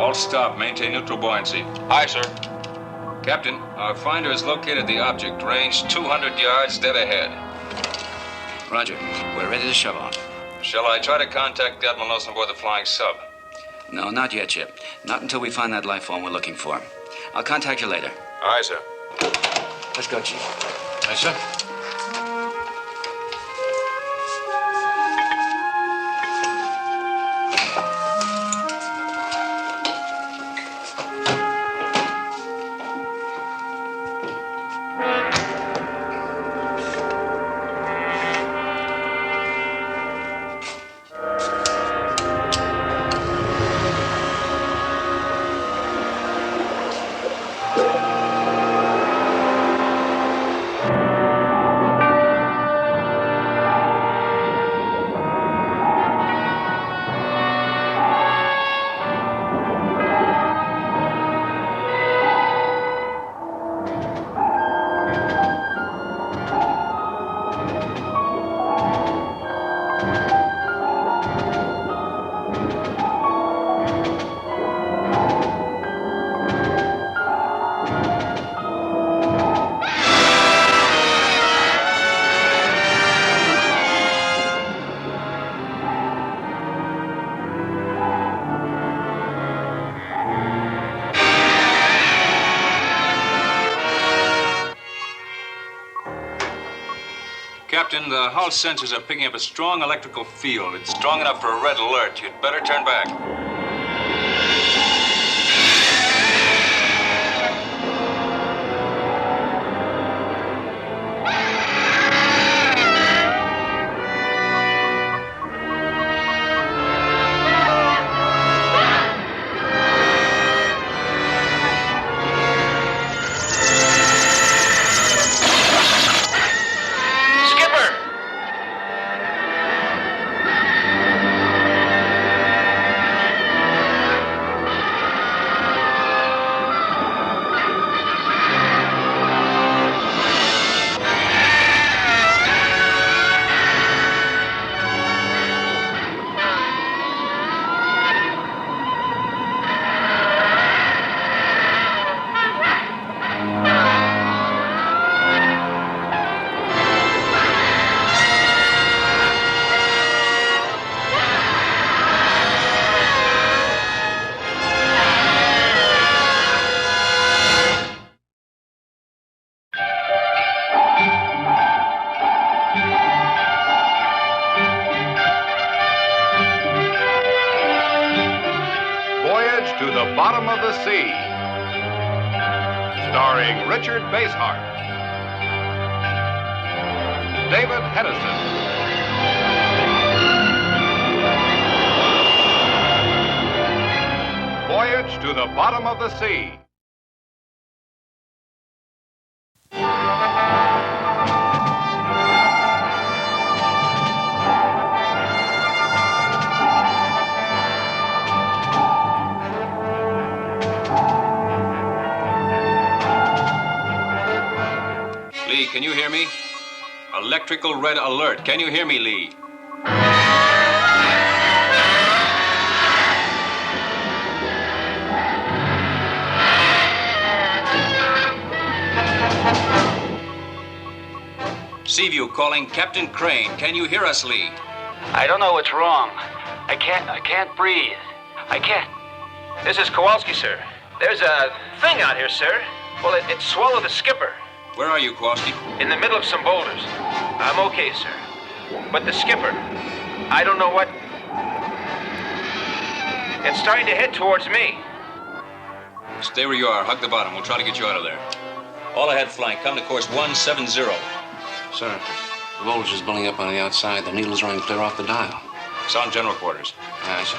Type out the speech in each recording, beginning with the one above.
All stop. Maintain neutral buoyancy. Aye, sir. Captain, our finder has located the object. Range 200 yards dead ahead. Roger. We're ready to shove off. Shall I try to contact Admiral Nelson aboard the flying sub? No, not yet, Chip. Not until we find that life form we're looking for. I'll contact you later. Aye, sir. Let's go, Chief. Aye, sir. Captain, the hull sensors are picking up a strong electrical field. It's strong enough for a red alert. You'd better turn back. Voyage to the Bottom of the Sea, starring Richard Basehart, David Hedison, Voyage to the Bottom of the Sea. Lee, can you hear me? Electrical red alert. Can you hear me, Lee? Seaview calling Captain Crane. Can you hear us, Lee? I don't know what's wrong. I can't breathe. I can't. This is Kowalski, sir. There's a thing out here, sir. Well, it swallowed the skipper. Where are you, Kowalski? In the middle of some boulders. I'm okay, sir. But the skipper, I don't know what... It's starting to head towards me. Stay where you are. Hug the bottom. We'll try to get you out of there. All ahead flank. Come to course 170. Sir, the voltage is building up on the outside. The needle's running clear off the dial. Sound general quarters. Aye, sir.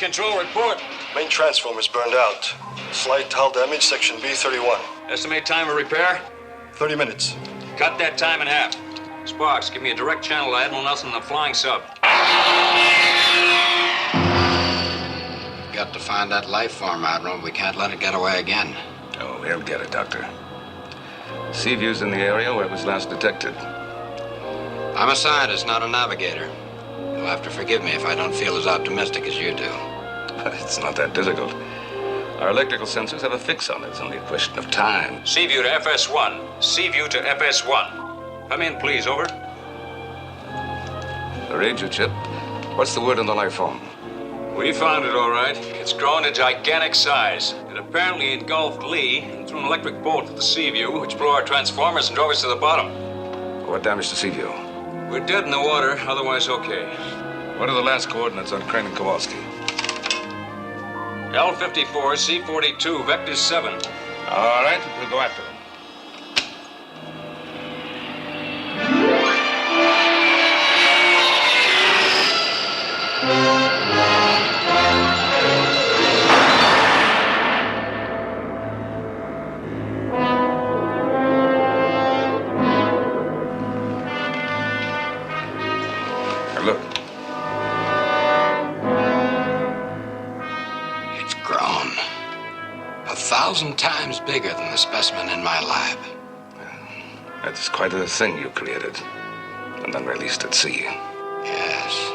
control, report. Main transformer's burned out. Slight hull damage, section B31. Estimate time of repair? 30 minutes. Cut that time in half. Sparks, give me a direct channel to Admiral Nelson in the flying sub. Got to find that life form, Admiral. We can't let it get away again. Oh, he'll get it, Doctor. Seaview's in the area where it was last detected. I'm a scientist, not a navigator. You'll have to forgive me if I don't feel as optimistic as you do. It's not that difficult. Our electrical sensors have a fix on it. It's only a question of time. Seaview to FS1. Seaview to FS1. Come in, please, over. The Ranger chip. What's the word on the life form? We found it, all right. It's grown to gigantic size. It apparently engulfed Lee and threw an electric bolt at the Seaview, which blew our transformers and drove us to the bottom. What damage to Seaview? We're dead in the water, otherwise okay. What are the last coordinates on Crane and Kowalski? L54, C42, vector 7. All right, we'll go after them. Look. It's grown 1,000 times bigger than the specimen in my lab. That's quite a thing you created. And then released at sea. Yes.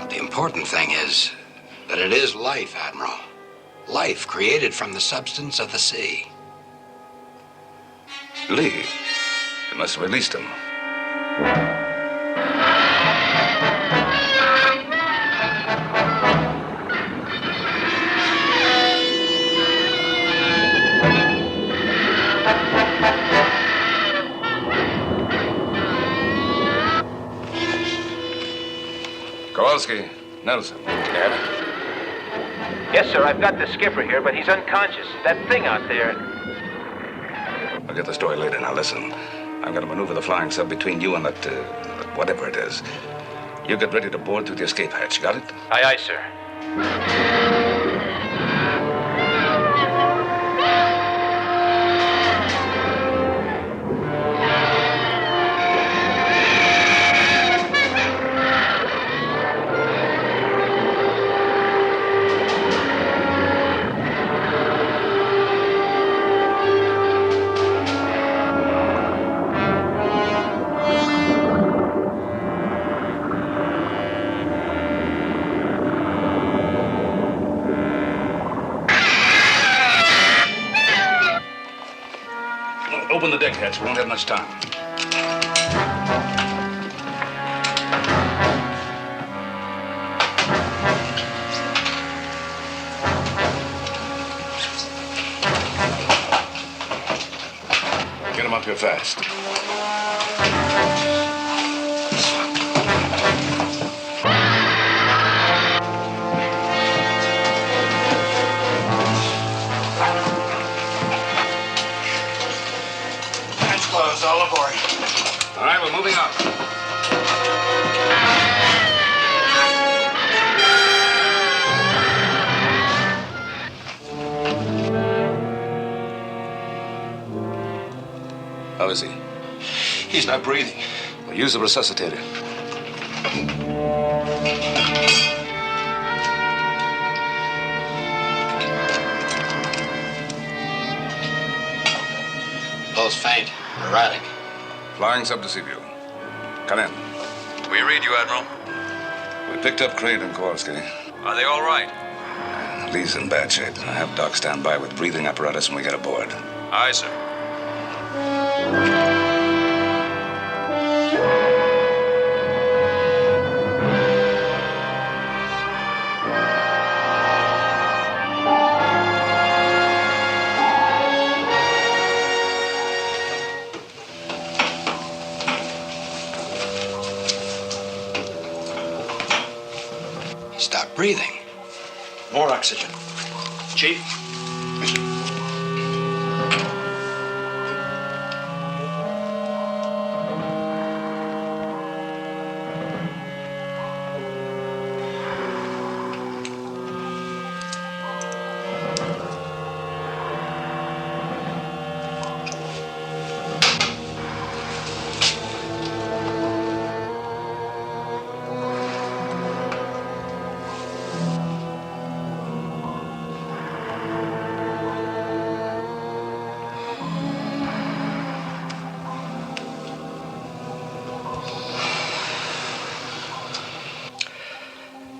But the important thing is that it is life, Admiral. Life created from the substance of the sea. Lee. You must have released him. Kowalski, Nelson. Yes, sir, I've got the skipper here, but he's unconscious. That thing out there. I'll get the story later. Now listen. I'm going to maneuver the flying sub between you and that whatever it is. You get ready to board through the escape hatch. Got it? Aye, aye, sir. Open the deck hatch. We won't have much time. Get him up here fast. All aboard. All right, we're moving up. How is he? He's not breathing. Well, use the resuscitator. Pulse faint, erratic. Flying sub to Seaview. Come in. We read you, Admiral. We picked up Crane and Kowalski. Are they all right? Lee's in bad shape. I have Doc stand by with breathing apparatus when we get aboard. Aye, sir. He stopped breathing. More oxygen. Chief?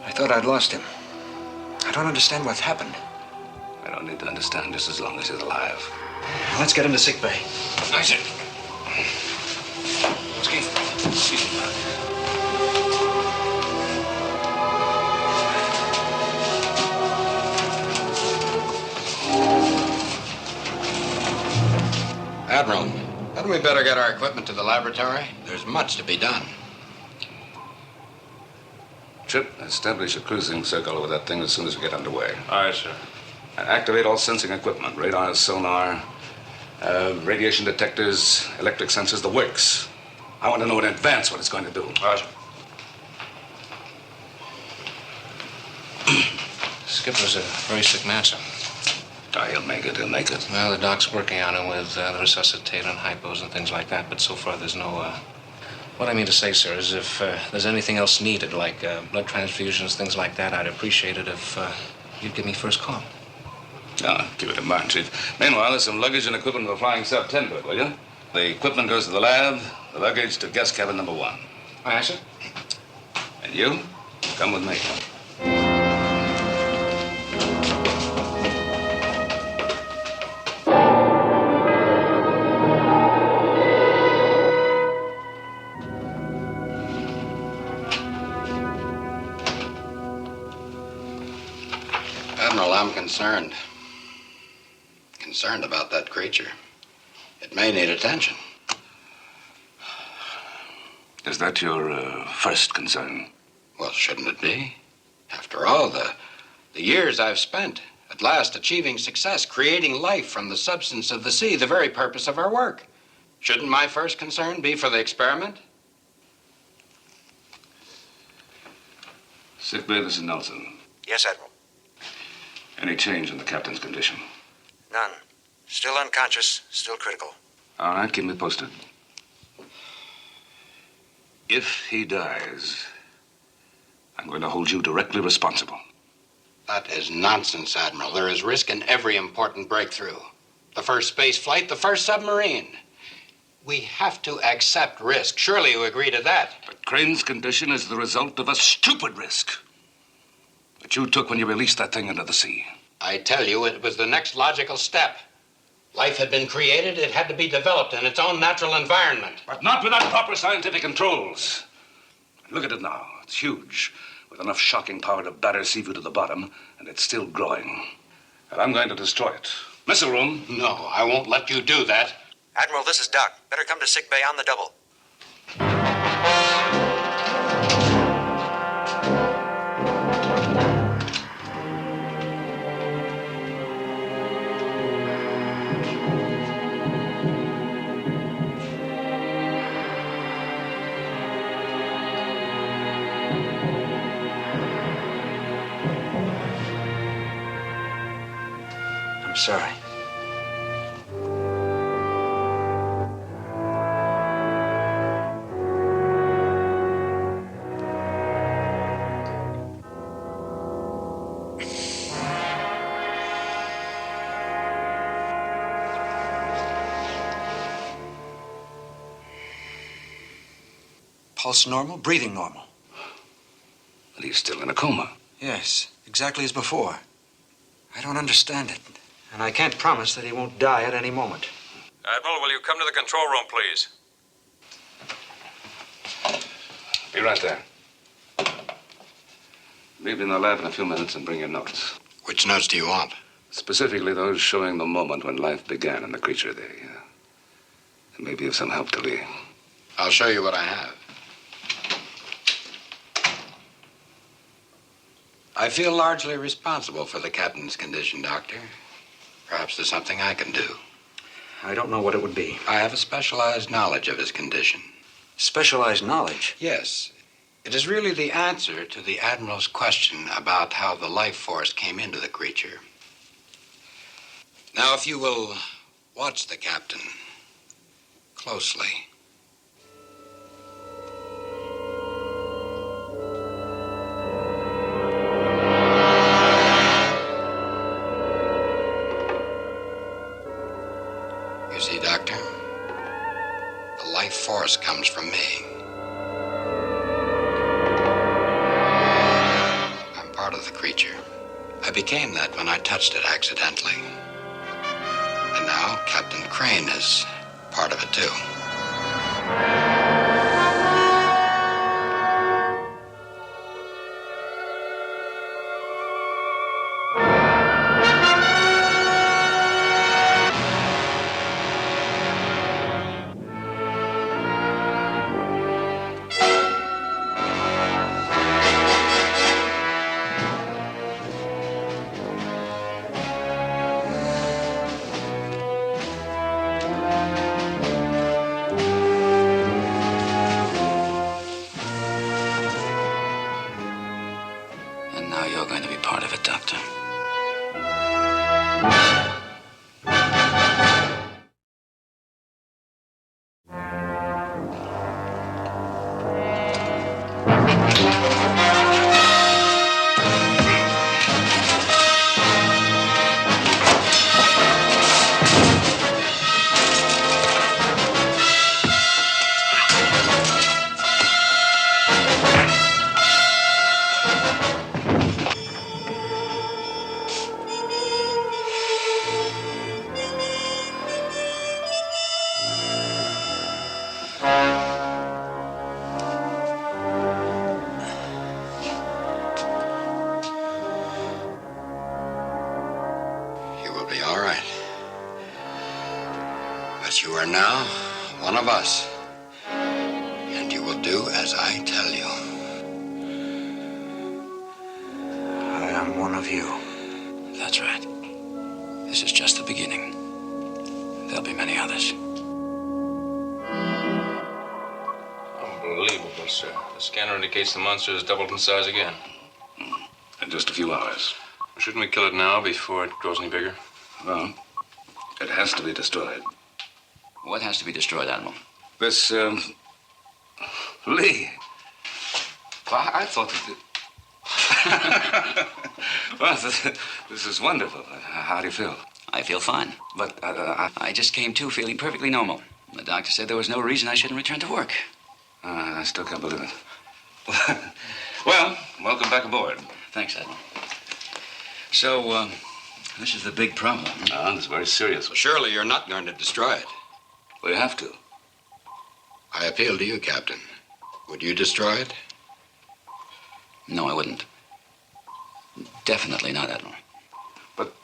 I thought I'd lost him. I don't understand what's happened. I don't need to understand just as long as he's alive. Let's get him to sick bay. I said. Excuse me. Admiral, hadn't we better get our equipment to the laboratory? There's much to be done. Chip, establish a cruising circle over that thing as soon as we get underway. Aye, sir. And activate all sensing equipment. Radar, sonar, radiation detectors, electric sensors, the works. I want to know in advance what it's going to do. Aye, sir. Skipper's a very sick man, sir. Ah, he'll make it. Well, the doc's working on him with the resuscitate and hypos and things like that, but so far there's no, What I mean to say, sir, is if there's anything else needed, like blood transfusions, things like that, I'd appreciate it if you'd give me first call. Ah, keep it in mind, Chief. Meanwhile, there's some luggage and equipment for flying sub 10, will you? The equipment goes to the lab, the luggage to guest cabin number 1. Aye, sir. And you, come with me. Admiral, I'm concerned. Concerned about that creature. It may need attention. Is that your first concern? Well, shouldn't it be? After all, the years I've spent at last achieving success, creating life from the substance of the sea, the very purpose of our work. Shouldn't my first concern be for the experiment? Sick bay, this is Nelson. Yes, Admiral. Any change in the captain's condition? None. Still unconscious, still critical. All right, keep me posted. If he dies, I'm going to hold you directly responsible. That is nonsense, Admiral. There is risk in every important breakthrough. The first space flight, the first submarine. We have to accept risk. Surely you agree to that. But Crane's condition is the result of a stupid risk that you took when you released that thing into the sea. I tell you, it was the next logical step. Life had been created, it had to be developed in its own natural environment. But not without proper scientific controls. Look at it now. It's huge, with enough shocking power to batter Seaview to the bottom, and it's still growing. And I'm going to destroy it. Missile room. No, I won't let you do that. Admiral, this is Doc. Better come to sick bay on the double. I'm sorry. Pulse normal, breathing normal. But he's still in a coma. Yes, exactly as before. I don't understand it. And I can't promise that he won't die at any moment. Admiral, will you come to the control room, please? Be right there. Meet me in the lab in a few minutes and bring your notes. Which notes do you want? Specifically those showing the moment when life began in the creature there. It may be of some help to Lee. I'll show you what I have. I feel largely responsible for the captain's condition, Doctor. Perhaps there's something I can do. I don't know what it would be. I have a specialized knowledge of his condition. Specialized knowledge? Yes. It is really the answer to the Admiral's question about how the life force came into the creature. Now, if you will watch the captain closely. You see, Doctor, the life force comes from me. part of the creature. I became that when I touched it accidentally. And now Captain Crane is part of it, too. And now you're going to be part of it, Doctor. You will be all right. But you are now one of us. And you will do as I tell you. I am one of you. That's right. This is just the beginning. There'll be many others. Unbelievable, sir. The scanner indicates the monster has doubled in size again. In just a few hours. Shouldn't we kill it now before it grows any bigger? Well, it has to be destroyed. What has to be destroyed, Admiral? This, Lee. Well, I thought that... Well, this is wonderful. How do you feel? I feel fine. But, I just came to feeling perfectly normal. The doctor said there was no reason I shouldn't return to work. I still can't believe it. Well, welcome back aboard. Thanks, Admiral. So, this is the big problem. It's very serious. So surely you're not going to destroy it. We have to. I appeal to you, Captain. Would you destroy it? No, I wouldn't. Definitely not, Admiral. But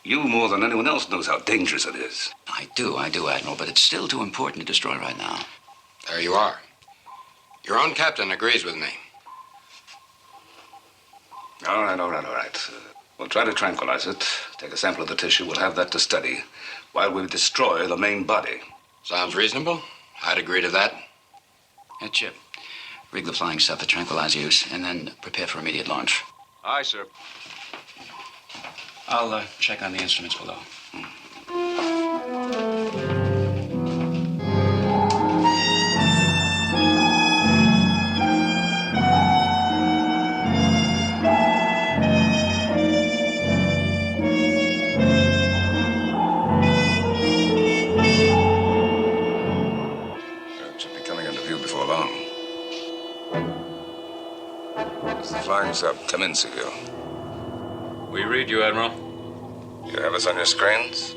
you, more than anyone else, knows how dangerous it is. I do, Admiral, but it's still too important to destroy right now. There you are. Your own captain agrees with me. All right. We'll try to tranquilize it. Take a sample of the tissue. We'll have that to study while we destroy the main body. Sounds reasonable. I'd agree to that. Chip, rig the flying stuff to tranquilize use, and then prepare for immediate launch. Aye, sir. I'll check on the instruments below. Flying sub, come in, Seville. We read you, Admiral. You have us on your screens?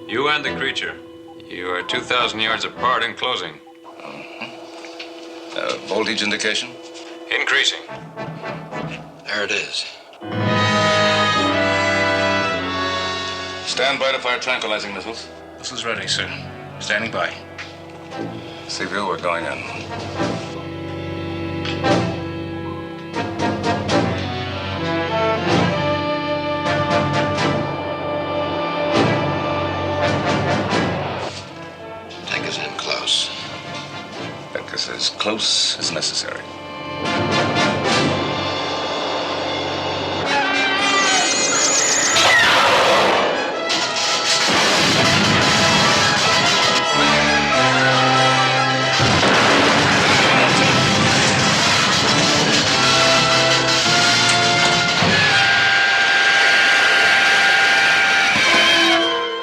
You and the creature. You are 2,000 yards apart in closing. Voltage indication? Increasing. There it is. Stand by to fire tranquilizing missiles. This is ready, sir. Standing by. Seville, we're going in. As close as necessary.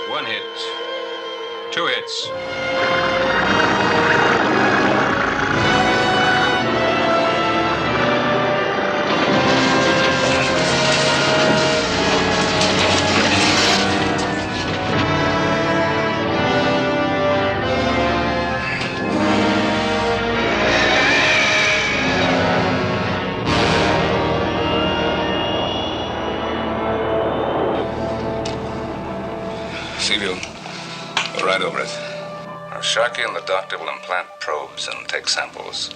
One hit. 2 hits. Seaview, we're right over it. Now, Sharkey and the doctor will implant probes and take samples.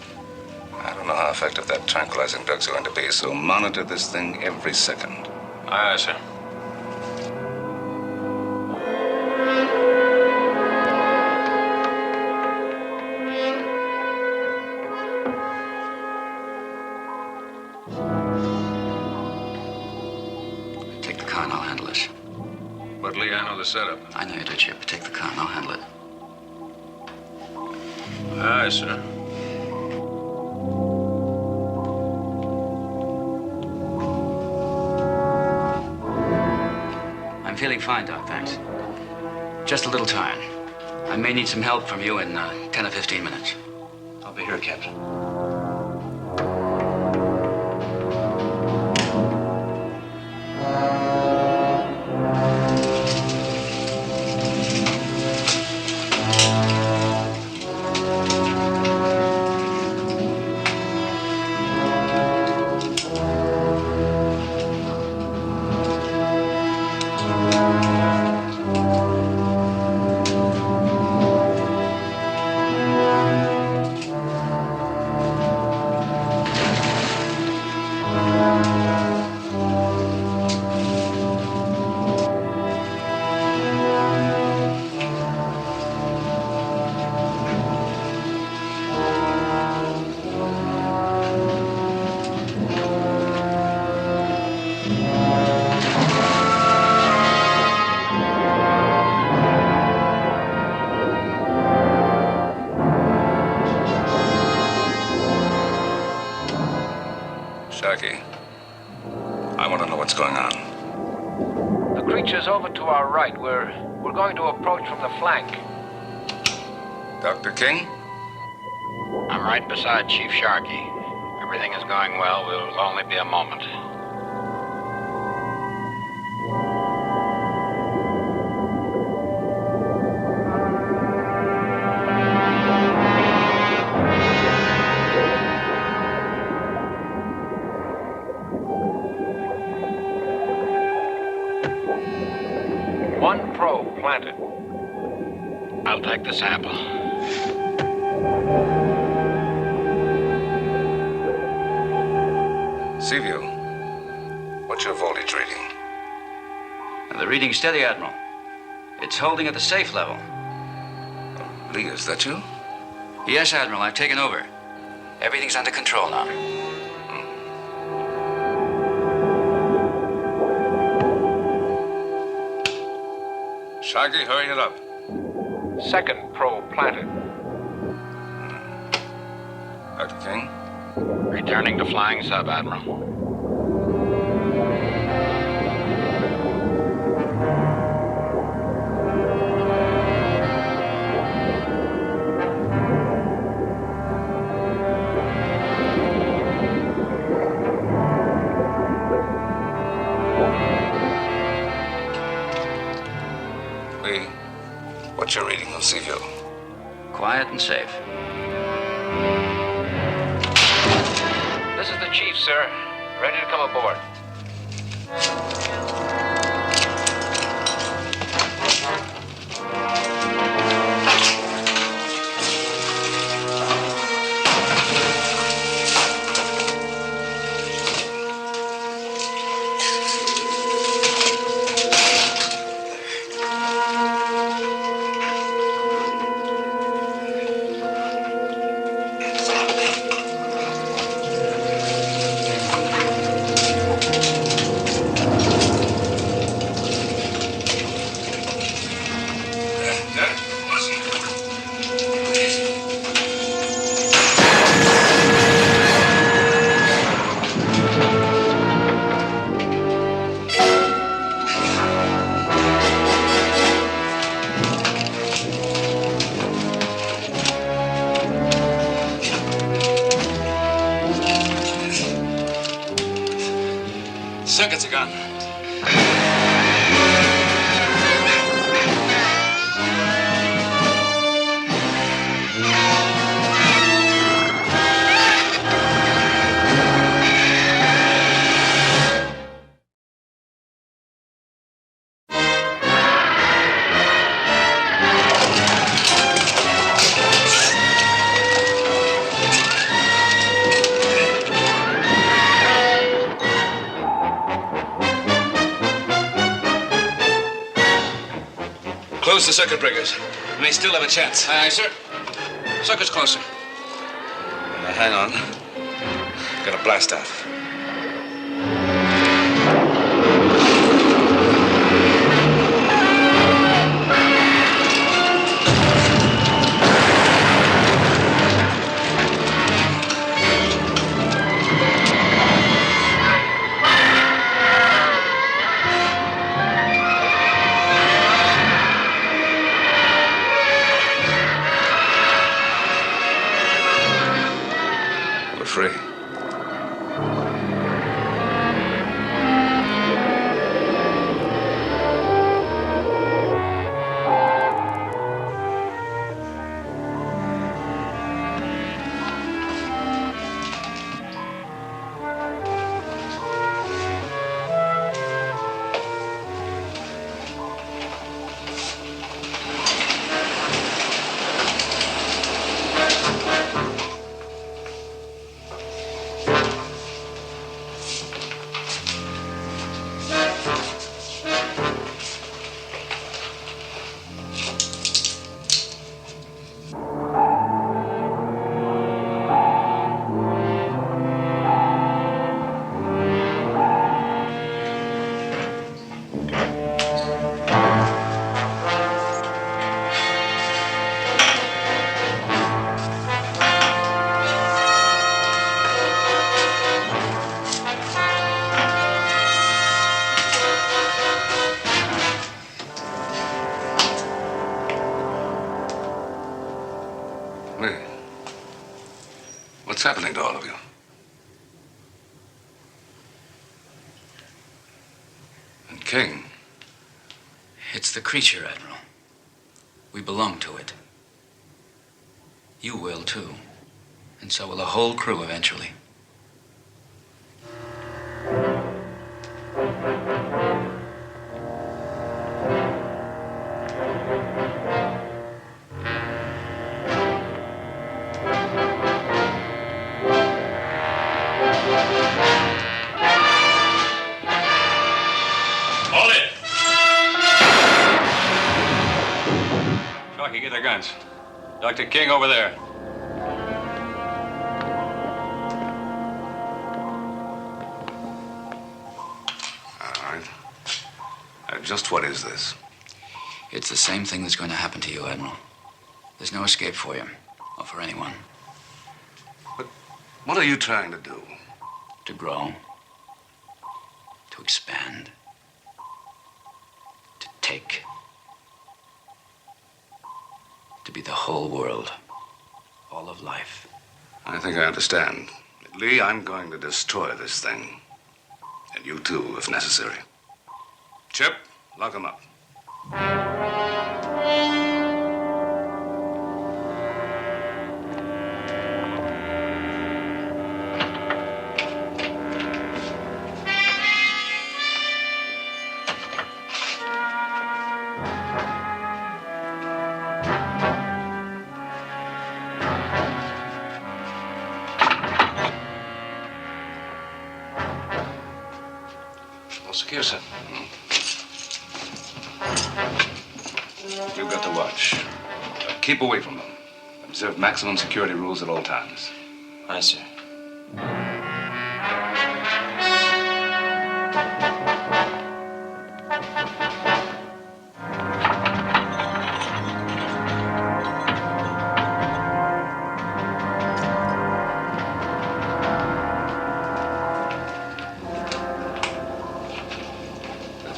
I don't know how effective that tranquilizing drug's going to be, so monitor this thing every second. Aye, sir. Take the car and I'll handle it. But Lee, I know the setup. I know you do, Chip. Take the car and I'll handle it. Aye, sir. I'm feeling fine, Doc, thanks. Just a little tired. I may need some help from you in 10 or 15 minutes. I'll be here, Captain. Sharkey, I want to know what's going on. The creature's over to our right. We're going to approach from the flank. Dr. King? I'm right beside Chief Sharkey. Everything is going well. We'll only be a moment. One probe planted. I'll take the sample. Seaview, what's your voltage reading? The reading's steady, Admiral. It's holding at the safe level. Lee, is that you? Yes, Admiral, I've taken over. Everything's under control now. Sharkey, hurry it up. Second probe planted. Dr. King? Returning to flying sub, Admiral. Lee, what's your reading on Seaview? Quiet and safe. This is the chief, sir. Ready to come aboard. Circuits are gone. Close the circuit breakers. We may still have a chance. Aye, aye, sir. Circuit's closer. Now, hang on. Got a blast off. Free. Lee, what's happening to all of you? And King? It's the creature, Admiral. We belong to it. You will, too. And so will the whole crew eventually. Hold it! Sharky, get their guns. Dr. King over there. All right. Just what is this? It's the same thing that's going to happen to you, Admiral. There's no escape for you, or for anyone. But what are you trying to do? To grow. To expand. To take. To be the whole world. All of life. I think I understand. Lee, I'm going to destroy this thing. And you too, if necessary. Chip, lock him up. All secure, sir. You've got to watch. Keep away from them. Observe maximum security rules at all times. Aye, sir.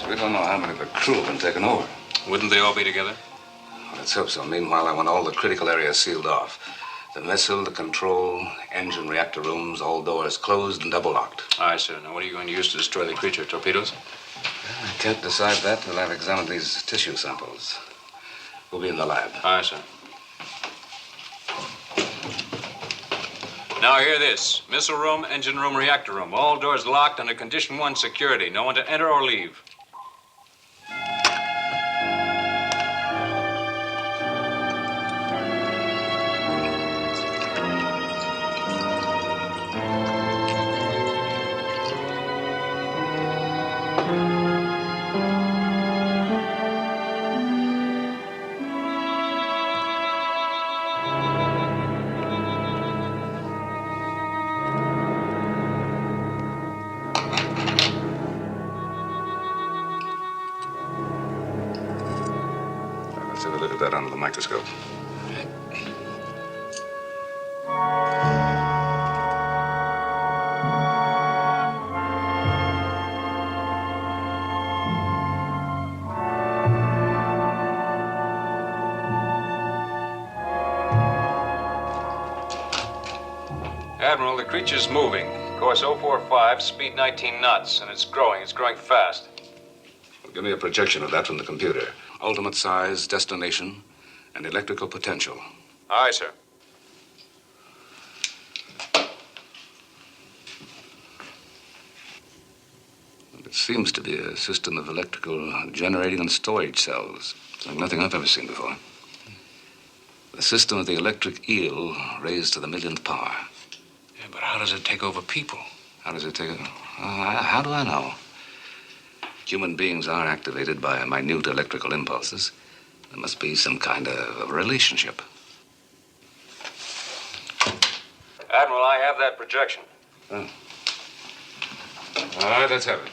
We don't know how many of the crew have been taken over. Wouldn't they all be together? Let's hope so. Meanwhile, I want all the critical areas sealed off. The missile, the control, engine, reactor rooms, all doors closed and double locked. Aye, sir. Now, what are you going to use to destroy the creature? Torpedoes? I can't decide that till I've examined these tissue samples. We'll be in the lab. Aye, sir. Now, hear this. Missile room, engine room, reactor room. All doors locked under Condition 1 security. No one to enter or leave. Put that under the microscope. Admiral, the creature's moving. Course 045, speed 19 knots, and it's growing. It's growing fast. Well, give me a projection of that from the computer. Ultimate size, destination, and electrical potential. Aye, sir. It seems to be a system of electrical generating and storage cells. It's like nothing I've ever seen before. The system of the electric eel raised to the millionth power. Yeah, but how does it take over people? How does it take it? How do I know? Human beings are activated by minute electrical impulses. There must be some kind of relationship. Admiral, I have that projection. Oh. All right, let's have it.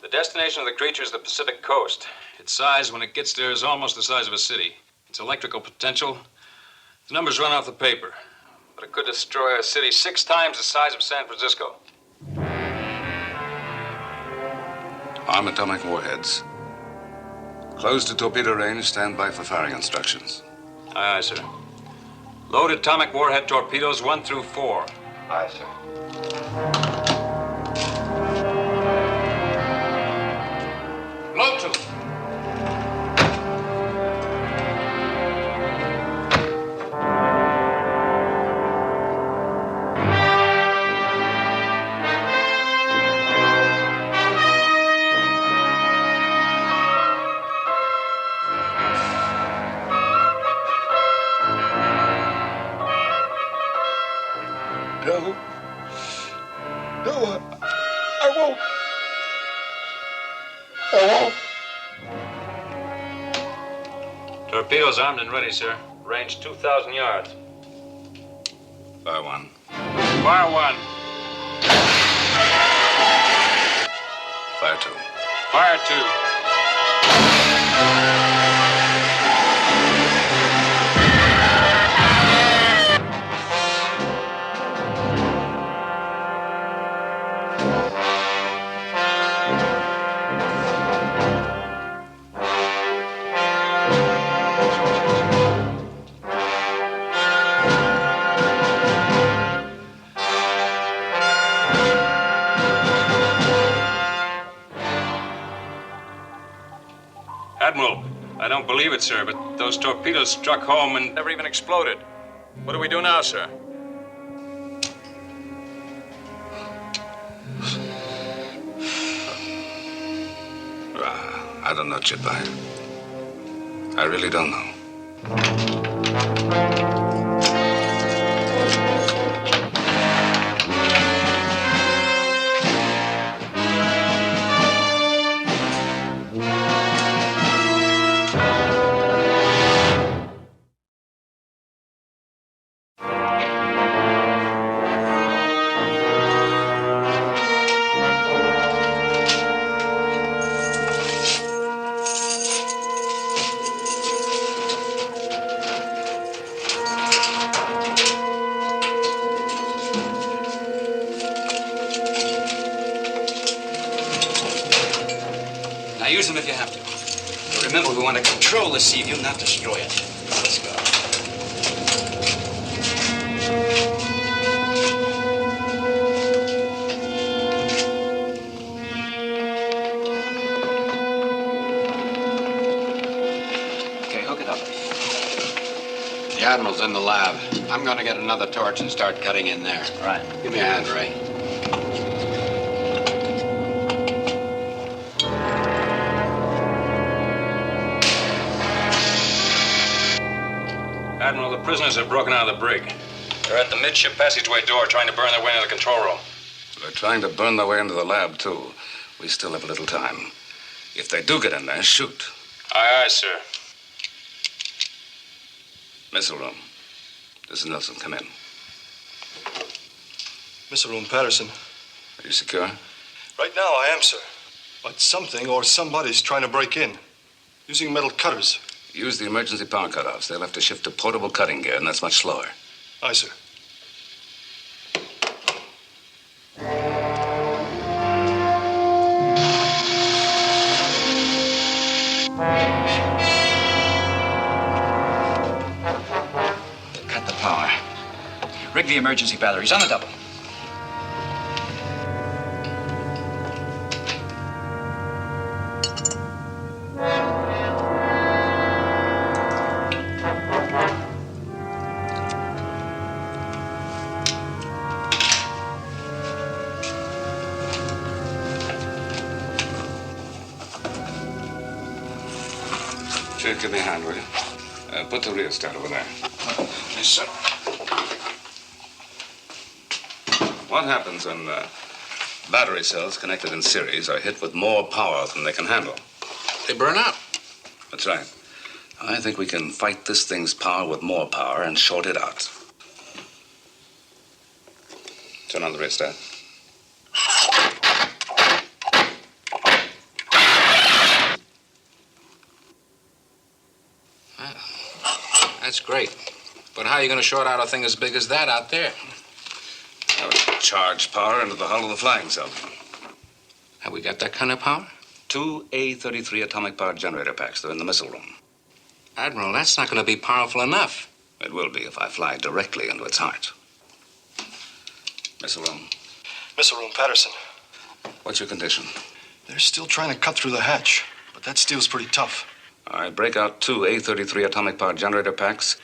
The destination of the creature is the Pacific coast. Its size, when it gets there, is almost the size of a city. Its electrical potential, the numbers run off the paper. But it could destroy a city 6 times the size of San Francisco. Arm atomic warheads. Close to torpedo range, stand by for firing instructions. Aye, aye, sir. Load atomic warhead torpedoes 1 through 4. Aye, sir. Load to. No, I won't. I won't. Torpedoes armed and ready, sir. Range 2,000 yards. Fire 1. Fire 1. Fire 2. Fire 2. Admiral, I don't believe it, sir, but those torpedoes struck home and never even exploded. What do we do now, sir? I don't know, Chip. I really don't know. Now use them if you have to. But remember, we want to control the sea view, not destroy it. Let's go. Okay, hook it up. The Admiral's in the lab. I'm going to get another torch and start cutting in there. Right. Give me a hand, Ray. Admiral, the prisoners have broken out of the brig. They're at the midship passageway door trying to burn their way into the control room. They're trying to burn their way into the lab, too. We still have a little time. If they do get in there, shoot. Aye, aye, sir. Missile room. This is Nelson. Come in. Missile room, Patterson. Are you secure? Right now, I am, sir. But something or somebody's trying to break in. Using metal cutters. Use the emergency power cutoffs. They'll have to shift to portable cutting gear, and that's much slower. Aye, sir. Cut the power. Rig the emergency batteries on the double. Chief, give me a hand, will you? Put the rheostat over there. Yes, sir. What happens when battery cells connected in series are hit with more power than they can handle? They burn out. That's right. I think we can fight this thing's power with more power and short it out. Turn on the rheostat. That's great. But how are you going to short out a thing as big as that out there? Charge power into the hull of the flying sub. Have we got that kind of power? 2 A-33 atomic power generator packs. They're in the missile room. Admiral, that's not going to be powerful enough. It will be if I fly directly into its heart. Missile room. Missile room, Patterson. What's your condition? They're still trying to cut through the hatch, but that steel's pretty tough. All right, break out 2 A-33 atomic power generator packs.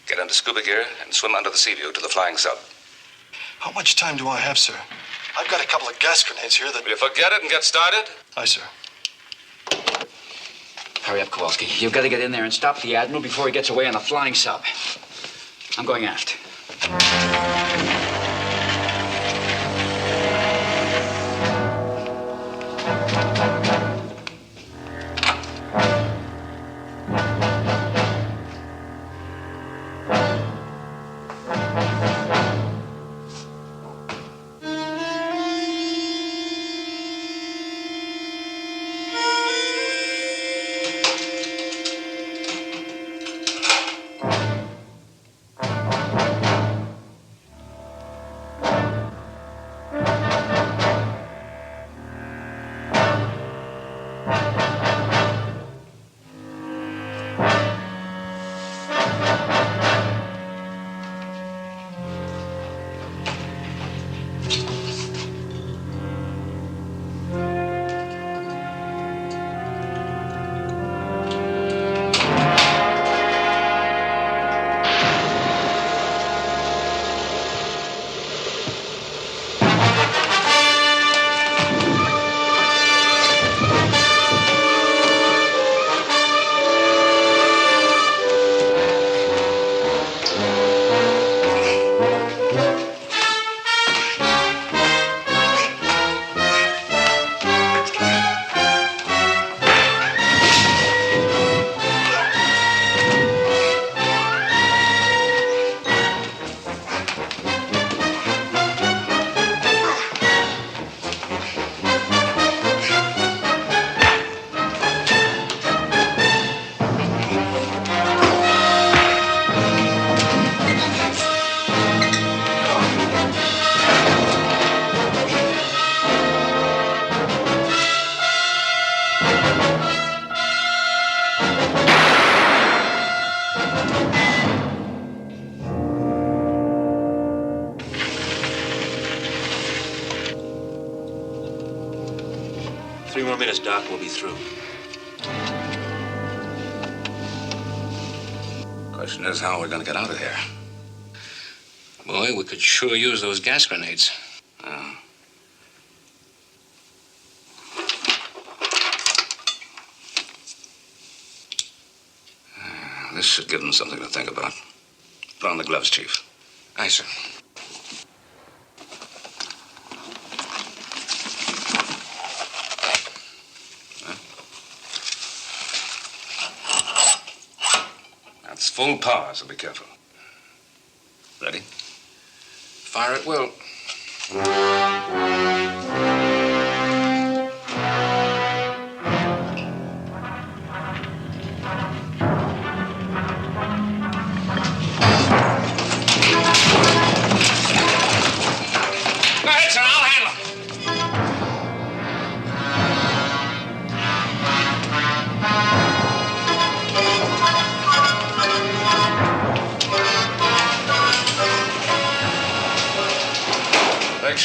Get into scuba gear and swim under the sea view to the flying sub. How much time do I have, sir? I've got a couple of gas grenades here that... Will you forget it and get started? Aye, sir. Hurry up, Kowalski. You've got to get in there and stop the Admiral before he gets away on the flying sub. I'm going aft. minutes, Doc. We'll be through. Question is, how are we going to get out of here? Boy, we could sure use those gas grenades. This should give them something to think about. Put on the gloves, Chief. Aye, sir. That's full power, so be careful. Ready? Fire at will.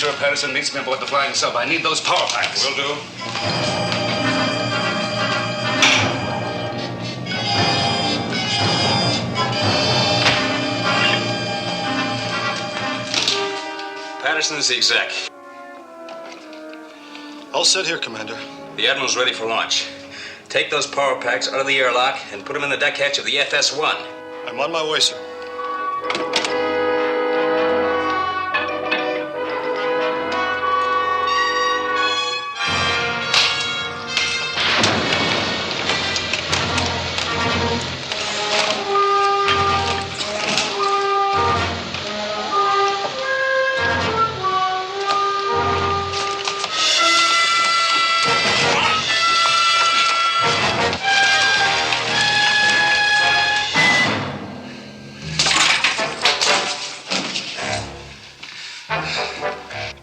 sure Patterson meets me aboard the flying sub. I need those power packs. Will do. Patterson's the exec. All set here, Commander. The Admiral's ready for launch. Take those power packs out of the airlock and put them in the deck hatch of the FS-1. I'm on my way, sir.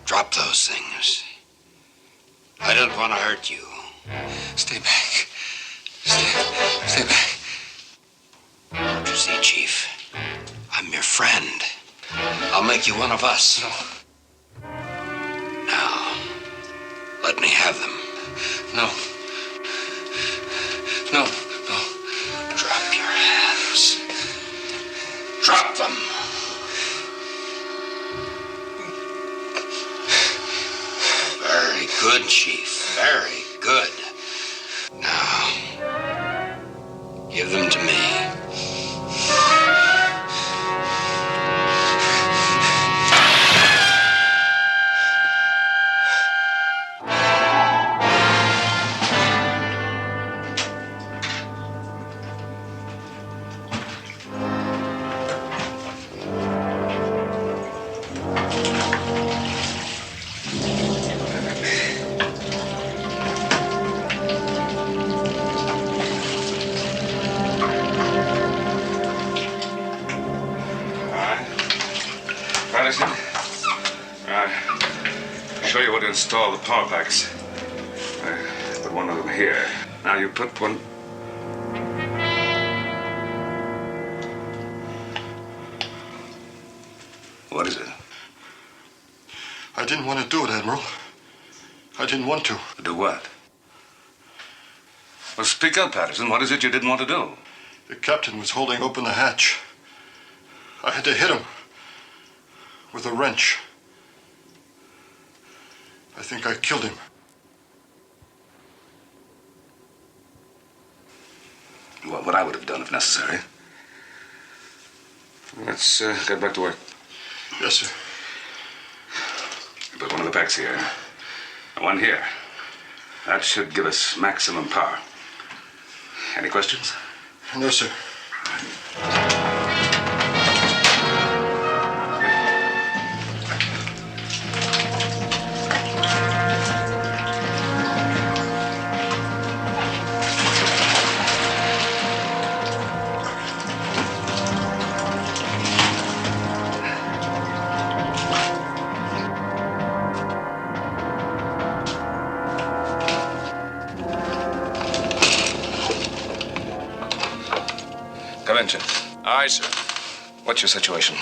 Drop those things. I don't want to hurt you. Stay back. Stay back. Don't you see, Chief? I'm your friend. I'll make you one of us. No. Now, let me have them. No. No. Drop your hands. Drop them. Very good, Chief. Very good. Now, give them to me. Patterson, show you where to install the power packs. Put one of them here. Now you put one. What is it? I didn't want to do it, Admiral. I didn't want to. Do what? Well, speak up, Patterson. What is it you didn't want to do? The captain was holding open the hatch. I had to hit him with a wrench. I think I killed him. Well, what I would have done if necessary. Let's get back to work. Yes, sir. Put one of the packs here. And one here. That should give us maximum power. Any questions? No, sir. Come in, Jim. Aye, sir. What's your situation?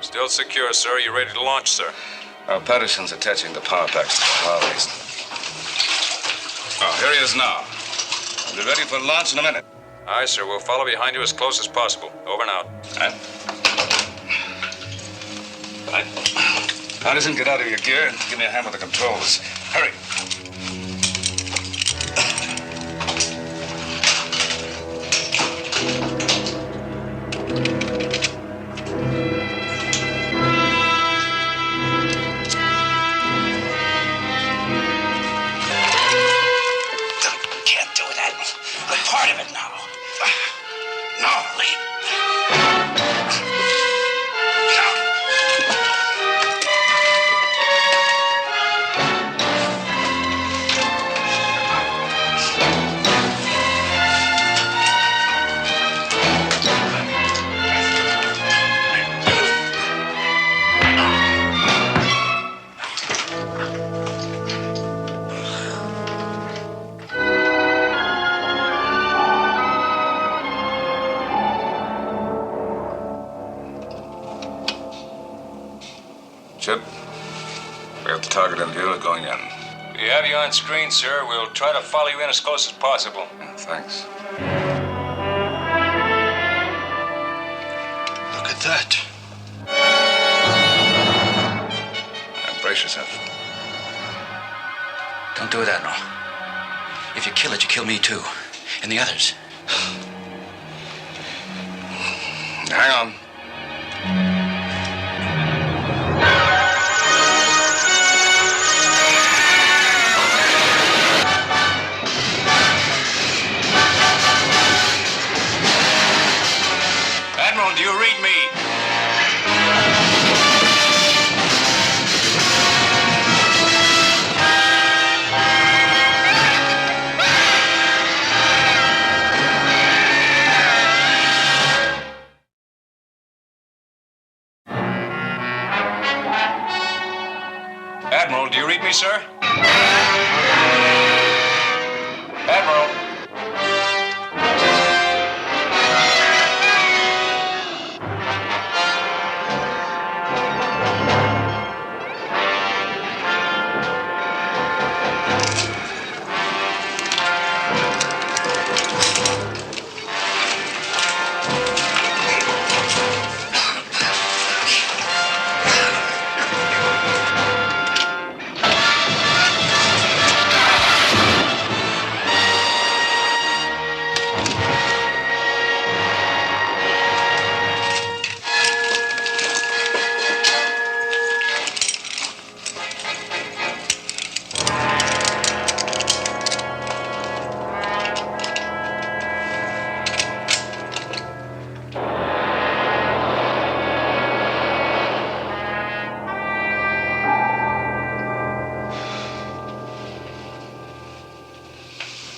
Still secure, sir. You ready to launch, sir? Patterson's attaching the power packs to the power base. Oh, here he is now. We'll be ready for launch in a minute. Aye, sir. We'll follow behind you as close as possible. Over and out. Right. Patterson, get out of your gear and give me a hand with the controls. Hurry. Can't do that. I'm part of it now. No, leave. No. target in view going in. We have you on screen, sir. We'll try to follow you in as close as possible. Thanks. Look at that. Now, brace yourself. Don't do it, Admiral. If you kill it, you kill me too. And the others. Hang on. Admiral, do you read me? Admiral, do you read me, sir? Admiral.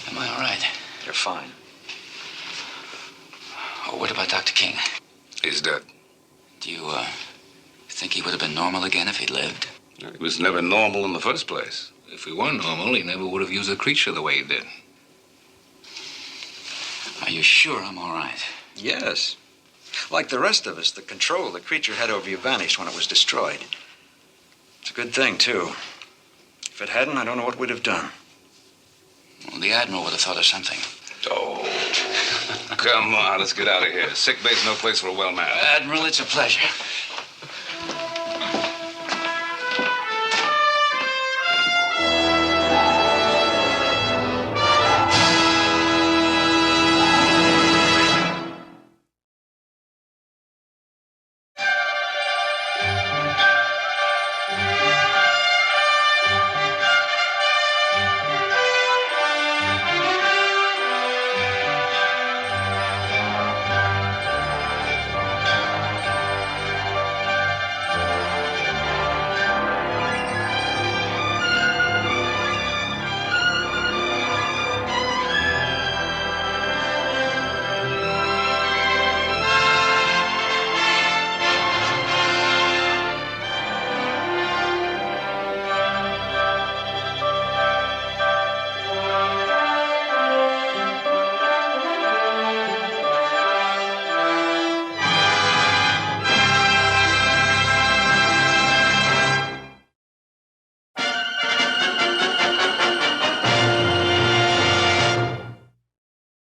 Am I all right? You're fine. Oh, what about Dr. King? He's dead. Do you, think he would have been normal again if he'd lived? He was never normal in the first place. If he were normal, he never would have used the creature the way he did. Are you sure I'm all right? Yes. Like the rest of us, the control the creature had over you vanished when it was destroyed. It's a good thing, too. If it hadn't, I don't know what we'd have done. Well, the Admiral would have thought of something. Oh, come on, let's get out of here. Sick bay's no place for a well man. Admiral, it's a pleasure.